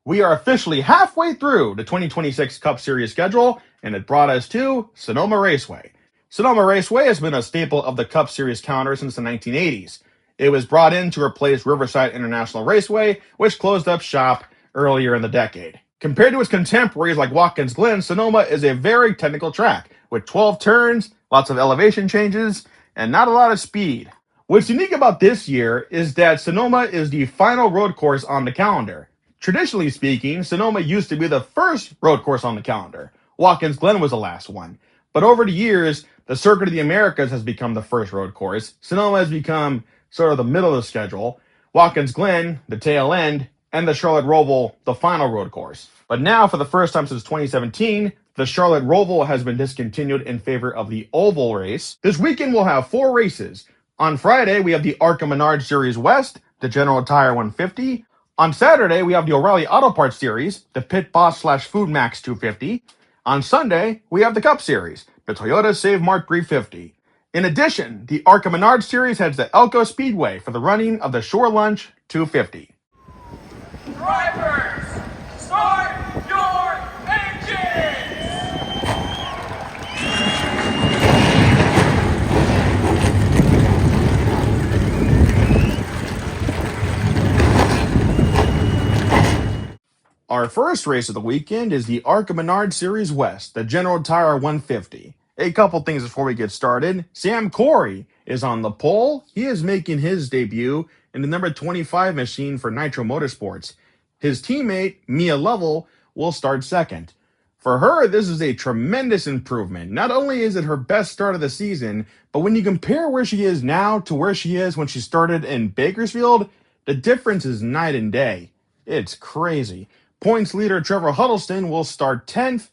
We are officially halfway through the 2026 Cup Series schedule, and it brought us to Sonoma Raceway. Sonoma Raceway has been a staple of the Cup Series calendar since the 1980s. It was brought in to replace Riverside International Raceway, which closed up shop earlier in the decade. Compared to its contemporaries like Watkins Glen, Sonoma is a very technical track, with 12 turns, lots of elevation changes, and not a lot of speed. What's unique about this year is that Sonoma is the final road course on the calendar. Traditionally speaking, Sonoma used to be the first road course on the calendar. Watkins Glen was the last one. But over the years, the Circuit of the Americas has become the first road course. Sonoma has become sort of the middle of the schedule. Watkins Glen, the tail end, and the Charlotte Roval, the final road course. But now, for the first time since 2017, the Charlotte Roval has been discontinued in favor of the oval race. This weekend we'll have 4 races. On Friday, we have the ARCA Menard Series West, the General Tire 150. On Saturday, we have the O'Reilly Auto Parts Series, the Pit Boss / Food Max 250. On Sunday, we have the Cup Series, the Toyota Save-Mart 350. In addition, the ARCA Menard Series heads to Elko Speedway for the running of the Shore Lunch 250. Drivers, start your engines! Our first race of the weekend is the ARCA Menard Series West, the General Tire 150. A couple things before we get started. Sam Correy is on the pole. He is making his debut in the number 25 machine for Nitro Motorsports. His teammate, Mia Lovell, will start second. For her, this is a tremendous improvement. Not only is it her best start of the season, but when you compare where she is now to where she is when she started in Bakersfield, the difference is night and day. It's crazy. Points leader Trevor Huddleston will start 10th.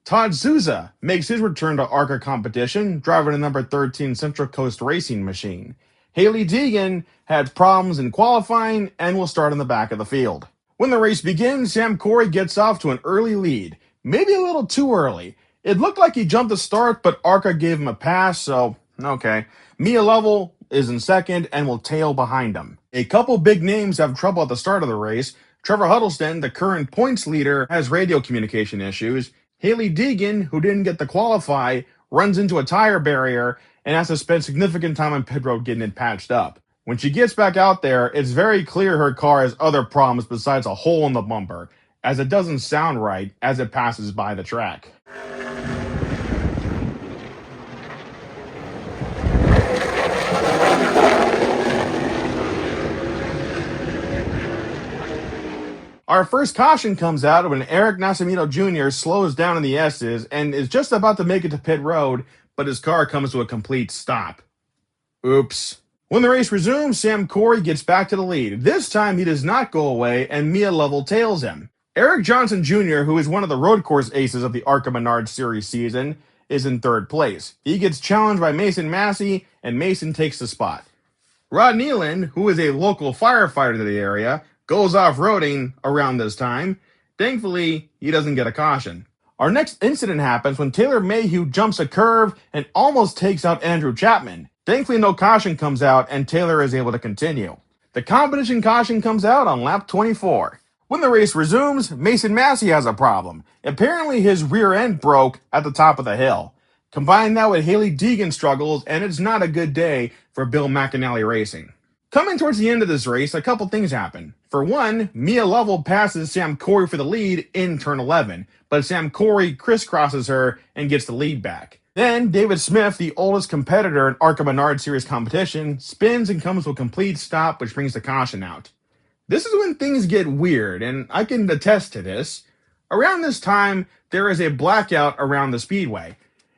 Todd Souza makes his return to ARCA competition, driving a number 13 Central Coast Racing machine. Hailee Deegan had problems in qualifying and will start in the back of the field. When the race begins, Sam Correy gets off to an early lead. Maybe a little too early. It looked like he jumped the start, but ARCA gave him a pass, so okay. Mia Lovell is in second and will tail behind him. A couple big names have trouble at the start of the race. Trevor Huddleston, the current points leader, has radio communication issues. Hailee Deegan, who didn't get to qualify, runs into a tire barrier and has to spend significant time on pit road getting it patched up. When she gets back out there, it's very clear her car has other problems besides a hole in the bumper, as it doesn't sound right as it passes by the track. Our first caution comes out when Eric Nascimento Jr. slows down in the S's and is just about to make it to pit road, but his car comes to a complete stop. Oops. When the race resumes, Sam Correy gets back to the lead. This time he does not go away and Mia Lovell tails him. Eric Johnson Jr., who is one of the road course aces of the ARCA Menard Series season, is in third place. He gets challenged by Mason Massey and Mason takes the spot. Rod Nealon, who is a local firefighter to the area, goes off-roading around this time. Thankfully, he doesn't get a caution. Our next incident happens when Taylor Mayhew jumps a curve and almost takes out Andrew Chapman. Thankfully, no caution comes out and Taylor is able to continue. The competition caution comes out on lap 24. When the race resumes, Mason Massey has a problem. Apparently, his rear end broke at the top of the hill. Combine that with Hailee Deegan struggles, and it's not a good day for Bill McAnally Racing. Coming towards the end of this race, a couple things happen. For one, Mia Lovell passes Sam Correy for the lead in turn 11, but Sam Correy crisscrosses her and gets the lead back. Then, David Smith, the oldest competitor in ARCA Menard Series competition, spins and comes to a complete stop, which brings the caution out. This is when things get weird, and I can attest to this. Around this time, there is a blackout around the speedway.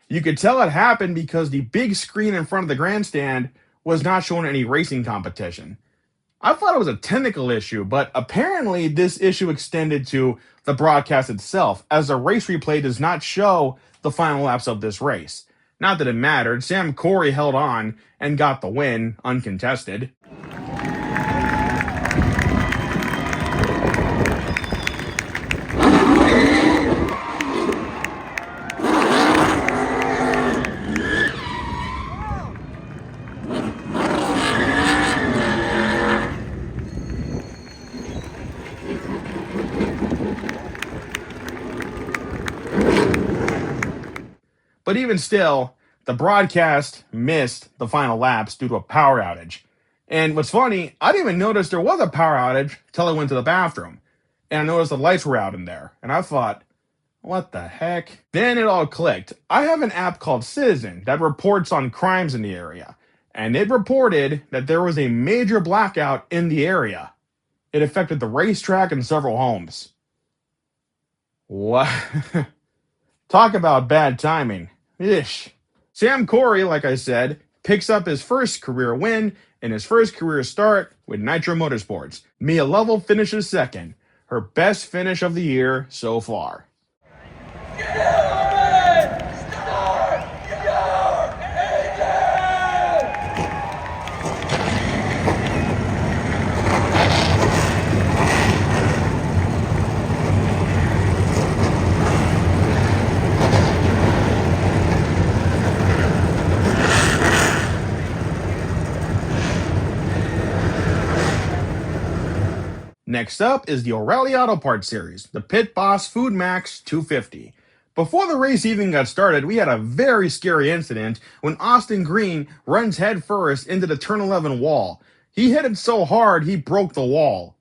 You could tell it happened because the big screen in front of the grandstand was not showing any racing competition. I thought it was a technical issue, but apparently this issue extended to the broadcast itself, as the race replay does not show the final laps of this race. Not that it mattered, Sam Correy held on and got the win, uncontested. But even still, the broadcast missed the final laps due to a power outage. And what's funny, I didn't even notice there was a power outage until I went to the bathroom. And I noticed the lights were out in there. And I thought, what the heck? Then it all clicked. I have an app called Citizen that reports on crimes in the area. And it reported that there was a major blackout in the area. It affected the racetrack and several homes. What? Talk about bad timing. Ish. Sam Correy, like I said, picks up his first career win and his first career start with Nitro Motorsports. Mia Lovell finishes second. Her best finish of the year so far. Next up is the O'Reilly Auto Parts Series, the Pit Boss Food Max 250. Before the race even got started, we had a very scary incident when Austin Green runs headfirst into the turn 11 wall. He hit it so hard he broke the wall.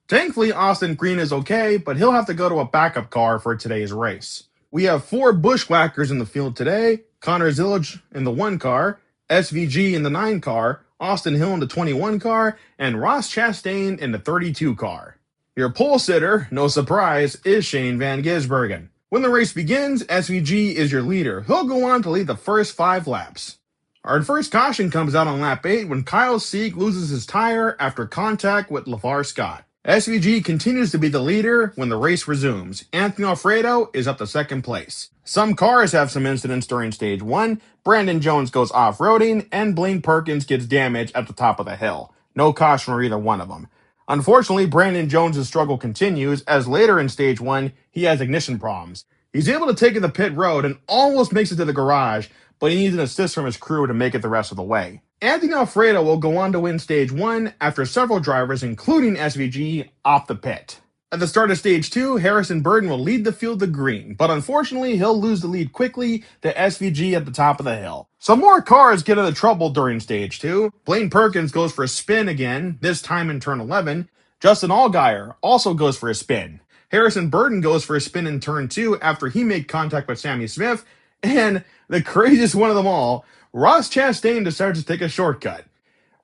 Thankfully, Austin Green is okay, but he'll have to go to a backup car for today's race. We have 4 bushwhackers in the field today: Connor Zillage in the 1 car, SVG in the 9 car, Austin Hill in the 21 car, and Ross Chastain in the 32 car. Your pole sitter, no surprise, is Shane Van Gisbergen. When the race begins, SVG is your leader. He'll go on to lead the first 5 laps. Our first caution comes out on lap 8 when Kyle Sieg loses his tire after contact with LeVar Scott. SVG continues to be the leader when the race resumes. Anthony Alfredo is up to second place. Some cars have some incidents during stage 1. Brandon Jones goes off-roading, and Blaine Perkins gets damaged at the top of the hill. No caution for either one of them. Unfortunately, Brandon Jones' struggle continues, as later in stage 1, he has ignition problems. He's able to take it the pit road and almost makes it to the garage, but he needs an assist from his crew to make it the rest of the way. Anthony Alfredo will go on to win stage 1 after several drivers, including SVG, off the pit. At the start of stage 2, Harrison Burton will lead the field to green, but unfortunately he'll lose the lead quickly to SVG at the top of the hill. Some more cars get into trouble during stage 2. Blaine Perkins goes for a spin again, this time in turn 11. Justin Allgaier also goes for a spin. Harrison Burton goes for a spin in turn 2 after he made contact with Sammy Smith, and the craziest one of them all, Ross Chastain decides to take a shortcut.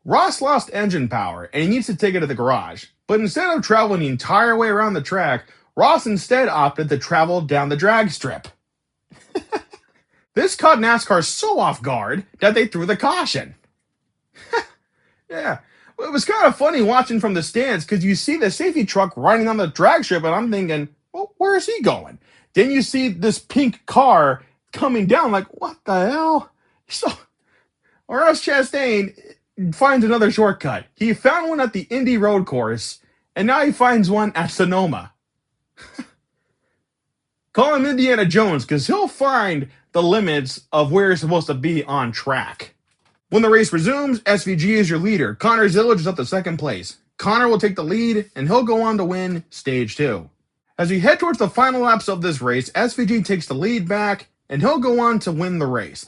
Ross lost engine power, and he needs to take it to the garage. But instead of traveling the entire way around the track, Ross instead opted to travel down the drag strip. This caught NASCAR so off guard that they threw the caution. Yeah, it was kind of funny watching from the stands because you see the safety truck running on the drag strip, and I'm thinking, well, where is he going? Then you see this pink car coming down, like, what the hell? So, Ross Chastain finds another shortcut. He found one at the Indy Road Course, and now he finds one at Sonoma. Call him Indiana Jones, because he'll find the limits of where you're supposed to be on track. When the race resumes, SVG is your leader. Connor Zillage is up to second place. Connor will take the lead, and he'll go on to win stage 2. As we head towards the final laps of this race, SVG takes the lead back, and he'll go on to win the race.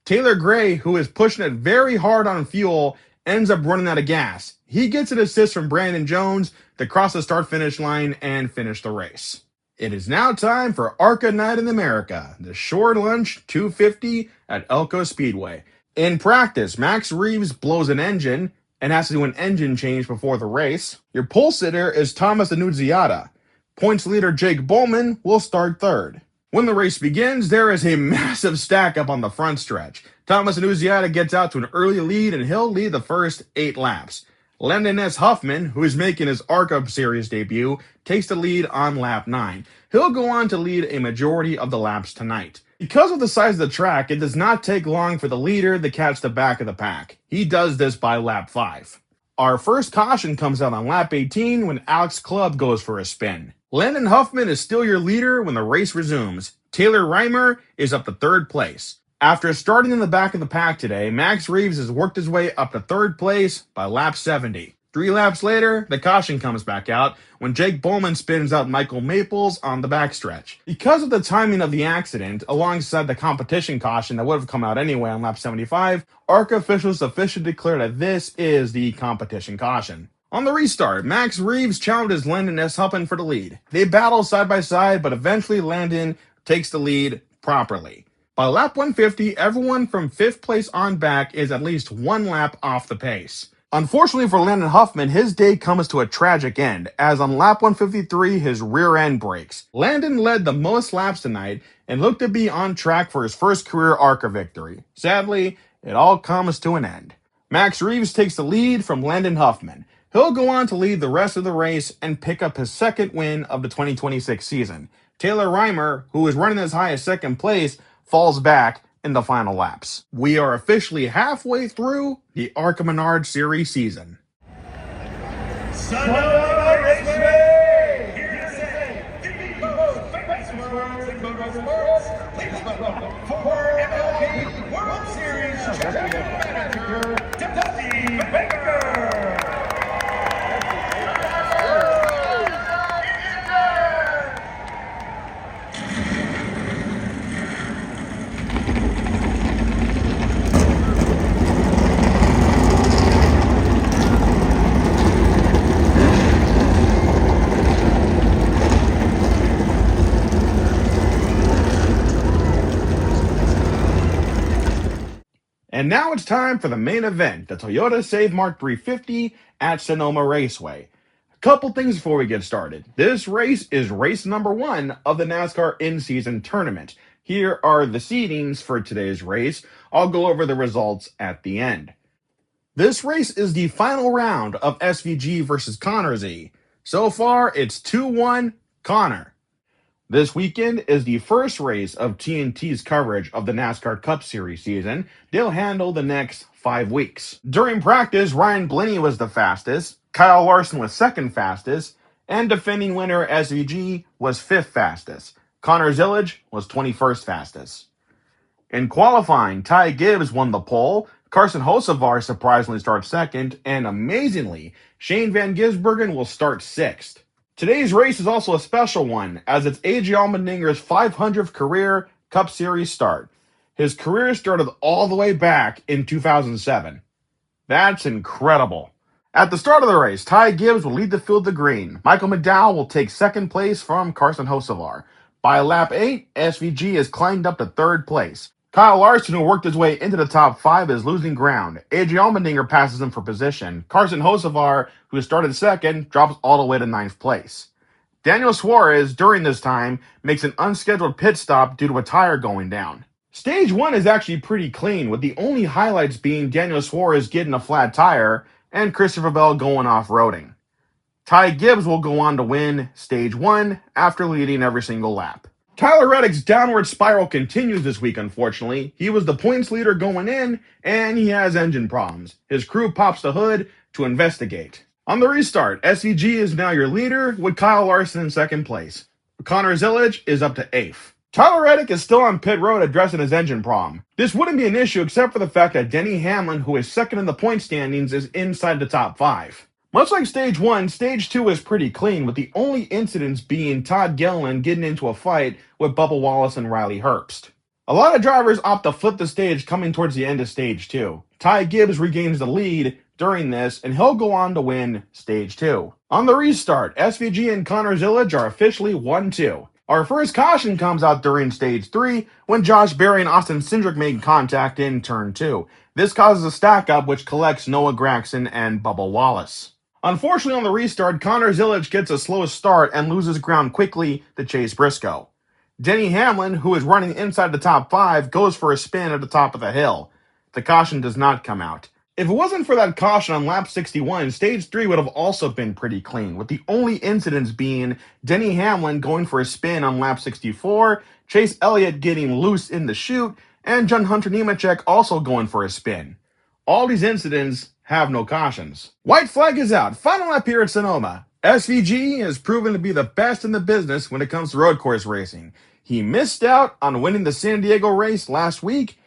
Taylor Gray, who is pushing it very hard on fuel, ends up running out of gas. He gets an assist from Brandon Jones to cross the start-finish line and finish the race. It is now time for ARCA Night in America, the Shore Lunch 250 at Elko Speedway. In practice, Max Reeves blows an engine, and has to do an engine change before the race. Your pole sitter is Thomas Annunziata. Points leader Jake Bowman will start third. When the race begins, there is a massive stack up on the front stretch. Thomas Annunziata gets out to an early lead, and he'll lead the first 8 laps. Landon S. Huffman, who is making his ARCA Series debut, takes the lead on lap 9. He'll go on to lead a majority of the laps tonight. Because of the size of the track, it does not take long for the leader to catch the back of the pack. He does this by lap 5. Our first caution comes out on lap 18 when Alex Clubb goes for a spin. Landon Huffman is still your leader when the race resumes. Taylor Reimer is up to 3rd place. After starting in the back of the pack today, Max Reeves has worked his way up to 3rd place by lap 70. 3 laps later, the caution comes back out when Jake Bowman spins out Michael Maples on the backstretch. Because of the timing of the accident, alongside the competition caution that would have come out anyway on lap 75, ARCA officials officially declare that this is the competition caution. On the restart, Max Reeves challenges Landon S. Huffman for the lead. They battle side by side, but eventually Landon takes the lead properly. By lap 150, everyone from 5th place on back is at least 1 lap off the pace. Unfortunately for Landon Huffman, his day comes to a tragic end, as on lap 153, his rear end breaks. Landon led the most laps tonight and looked to be on track for his first career ARCA victory. Sadly, it all comes to an end. Max Reeves takes the lead from Landon Huffman. He'll go on to lead the rest of the race and pick up his 2nd win of the 2026 season. Taylor Reimer, who is running as high as 2nd place, falls back in the final laps. We are officially halfway through the ARCA Menard Series season. Sonoma Raceway! Here to say the most famous words in motorsports. Please welcome former MLB World Series champion manager, Dusty Baker! And now it's time for the main event, the Toyota Save-Mart 350 at Sonoma Raceway. A couple things before we get started. This race is race number 1 of the NASCAR in-season tournament. Here are the seedings for today's race. I'll go over the results at the end. This race is the final round of SVG versus Connor Z. So far, it's 2-1 Connor. This weekend is the first race of TNT's coverage of the NASCAR Cup Series season. They'll handle the next 5 weeks. During practice, Ryan Blaney was the fastest, Kyle Larson was 2nd fastest, and defending winner SVG was 5th fastest. Connor Zillage was 21st fastest. In qualifying, Ty Gibbs won the pole, Carson Hocevar surprisingly starts 2nd, and amazingly, Shane Van Gisbergen will start 6th. Today's race is also a special one, as it's A.J. Allmendinger's 500th career Cup Series start. His career started all the way back in 2007. That's incredible. At the start of the race, Ty Gibbs will lead the field to green. Michael McDowell will take 2nd place from Carson Hocevar. By lap 8, SVG has climbed up to 3rd place. Kyle Larson, who worked his way into the top 5, is losing ground. A.J. Allmendinger passes him for position. Carson Hocevar, who started 2nd, drops all the way to 9th place. Daniel Suarez, during this time, makes an unscheduled pit stop due to a tire going down. Stage 1 is actually pretty clean, with the only highlights being Daniel Suarez getting a flat tire and Christopher Bell going off-roading. Ty Gibbs will go on to win Stage 1 after leading every single lap. Tyler Reddick's downward spiral continues this week, unfortunately. He was the points leader going in, and he has engine problems. His crew pops the hood to investigate. On the restart, SVG is now your leader, with Kyle Larson in 2nd place. Connor Zillage is up to 8th. Tyler Reddick is still on pit road addressing his engine problem. This wouldn't be an issue except for the fact that Denny Hamlin, who is 2nd in the point standings, is inside the top 5. Much like Stage 1, Stage 2 is pretty clean, with the only incidents being Todd Gilliland getting into a fight with Bubba Wallace and Riley Herbst. A lot of drivers opt to flip the stage coming towards the end of Stage 2. Ty Gibbs regains the lead during this, and he'll go on to win Stage 2. On the restart, SVG and Connor Zillage are officially 1-2. Our first caution comes out during stage 3 when Josh Berry and Austin Cindric make contact in turn 2. This causes a stack up which collects Noah Gragson and Bubba Wallace. Unfortunately, on the restart, Connor Zilic gets a slow start and loses ground quickly to Chase Briscoe. Denny Hamlin, who is running inside the top 5, goes for a spin at the top of the hill. The caution does not come out. If it wasn't for that caution on lap 61, stage 3 would have also been pretty clean, with the only incidents being Denny Hamlin going for a spin on lap 64, Chase Elliott getting loose in the chute, and John Hunter Nemechek also going for a spin. All these incidents have no cautions. White flag is out. Final lap here at Sonoma. SVG has proven to be the best in the business when it comes to road course racing. He missed out on winning the San Diego race last week,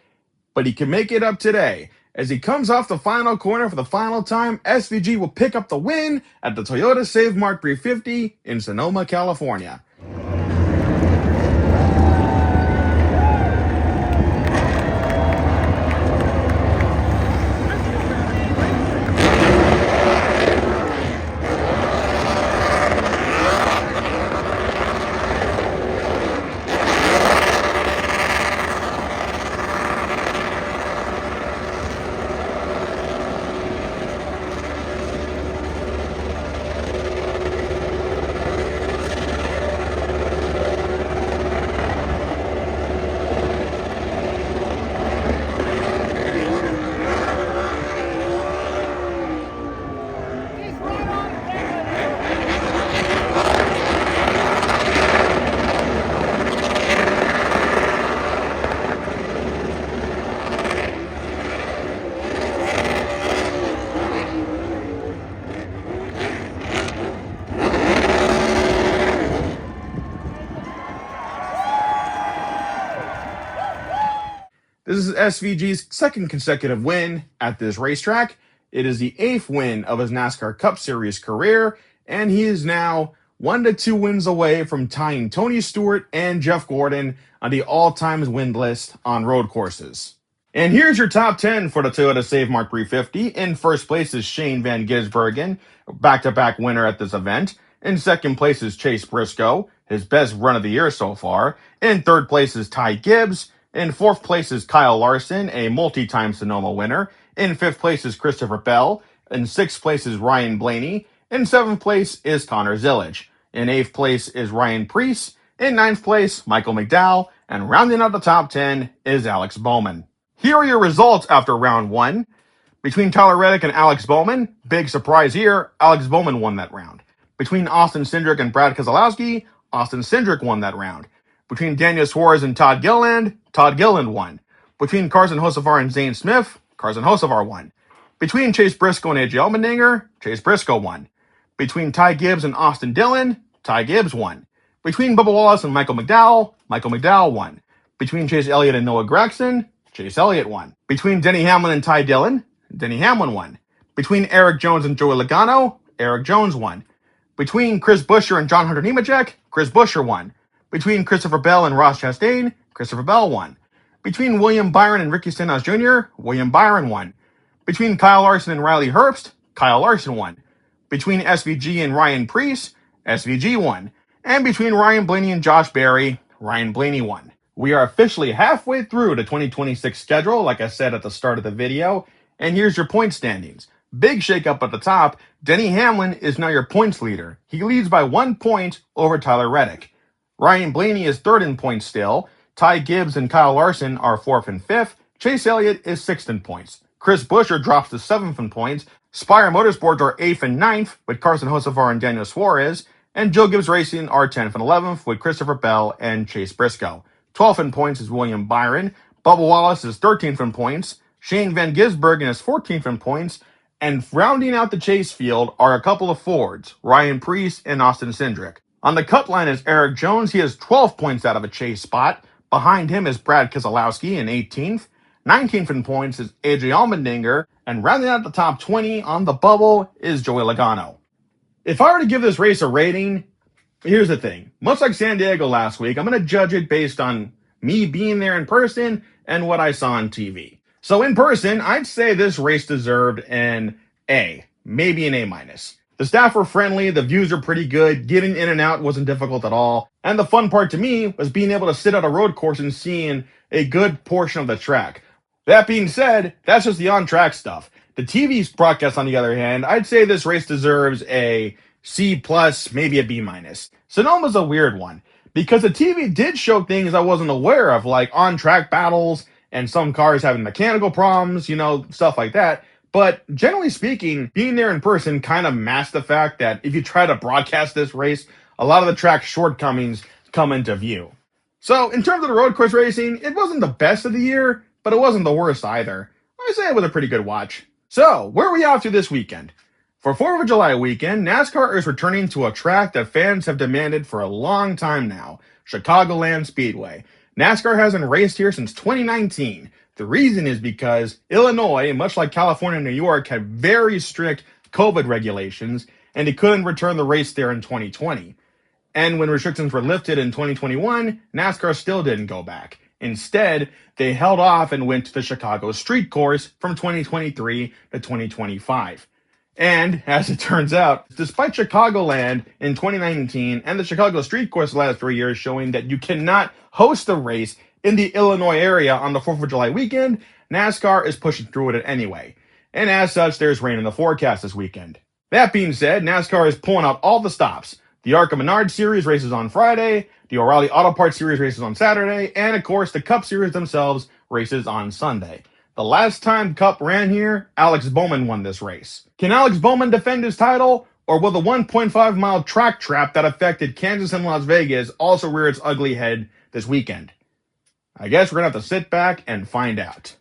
but he can make it up today. As he comes off the final corner for the final time, SVG will pick up the win at the Toyota Save-Mart 350 in Sonoma, California. This is SVG's second consecutive win at this racetrack. It is the 8th win of his NASCAR Cup Series career, and he is now 1 to 2 wins away from tying Tony Stewart and Jeff Gordon on the all-time win list on road courses. And here's your top 10 for the Toyota Save-Mart 350. In first place is Shane Van Gisbergen, back-to-back winner at this event. In second place is Chase Briscoe, his best run of the year so far. In third place is Ty Gibbs. In fourth place is Kyle Larson, a multi-time Sonoma winner. In fifth place is Christopher Bell. In sixth place is Ryan Blaney. In seventh place is Connor Zilic. In eighth place is Ryan Preece. In ninth place, Michael McDowell. And rounding out the top 10 is Alex Bowman. Here are your results after round 1. Between Tyler Reddick and Alex Bowman, big surprise here, Alex Bowman won that round. Between Austin Cindric and Brad Keselowski, Austin Cindric won that round. Between Daniel Suarez and Todd Gilliland won. Between Carson Hocevar and Zane Smith, Carson Hocevar won. Between Chase Briscoe and AJ Allmendinger, Chase Briscoe won. Between Ty Gibbs and Austin Dillon, Ty Gibbs won. Between Bubba Wallace and Michael McDowell won. Between Chase Elliott and Noah Gragson, Chase Elliott won. Between Denny Hamlin and Ty Dillon, Denny Hamlin won. Between Eric Jones and Joey Logano, Eric Jones won. Between Chris Buescher and John Hunter Nemechek, Chris Buescher won. Between Christopher Bell and Ross Chastain, Christopher Bell won. Between William Byron and Ricky Stenhouse Jr., William Byron won. Between Kyle Larson and Riley Herbst, Kyle Larson won. Between SVG and Ryan Preece, SVG won. And between Ryan Blaney and Josh Berry, Ryan Blaney won. We are officially halfway through the 2026 schedule, like I said at the start of the video, and here's your point standings. Big shakeup at the top. Denny Hamlin is now your points leader. He leads by 1 point over Tyler Reddick. Ryan Blaney is third in points still. Ty Gibbs and Kyle Larson are fourth and fifth. Chase Elliott is sixth in points. Chris Buescher drops to seventh in points. Spire Motorsports are eighth and ninth with Carson Hocevar and Daniel Suarez. And Joe Gibbs Racing are 10th and 11th with Christopher Bell and Chase Briscoe. 12th in points is William Byron. Bubba Wallace is 13th in points. Shane Van Gisbergen is 14th in points. And rounding out the chase field are a couple of Fords, Ryan Preece and Austin Cindric. On the cut line is Eric Jones. He has 12 points out of a chase spot. Behind him is Brad Keselowski in 18th. 19th in points is AJ Allmendinger. And rounding out the top 20 on the bubble is Joey Logano. If I were to give this race a rating, here's the thing. Much like San Diego last week, I'm going to judge it based on me being there in person and what I saw on TV. So in person, I'd say this race deserved an A, maybe an A-. The staff were friendly, the views were pretty good, getting in and out wasn't difficult at all, and the fun part to me was being able to sit at a road course and seeing a good portion of the track. That being said, that's just the on-track stuff. The TV broadcast, on the other hand, I'd say this race deserves a C+, maybe a B-. Sonoma's a weird one, because the TV did show things I wasn't aware of, like on-track battles, and some cars having mechanical problems, stuff like that. But generally speaking, being there in person kind of masked the fact that if you try to broadcast this race, a lot of the track's shortcomings come into view. So in terms of the road course racing, it wasn't the best of the year, but it wasn't the worst either. I'd say it was a pretty good watch. So, where are we off to this weekend? For 4th of July weekend, NASCAR is returning to a track that fans have demanded for a long time now, Chicagoland Speedway. NASCAR hasn't raced here since 2019. The reason is because Illinois, much like California and New York, had very strict COVID regulations, and they couldn't return the race there in 2020. And when restrictions were lifted in 2021, NASCAR still didn't go back. Instead, they held off and went to the Chicago Street Course from 2023 to 2025. And, as it turns out, despite Chicagoland in 2019 and the Chicago Street Course the last 3 years showing that you cannot host a race in the Illinois area on the 4th of July weekend, NASCAR is pushing through with it anyway. And as such, there's rain in the forecast this weekend. That being said, NASCAR is pulling out all the stops. The ARCA Menard Series races on Friday, the O'Reilly Auto Parts Series races on Saturday, and of course the Cup Series themselves races on Sunday. The last time Cup ran here, Alex Bowman won this race. Can Alex Bowman defend his title, or will the 1.5-mile track trap that affected Kansas and Las Vegas also rear its ugly head this weekend? I guess we're going to have to sit back and find out.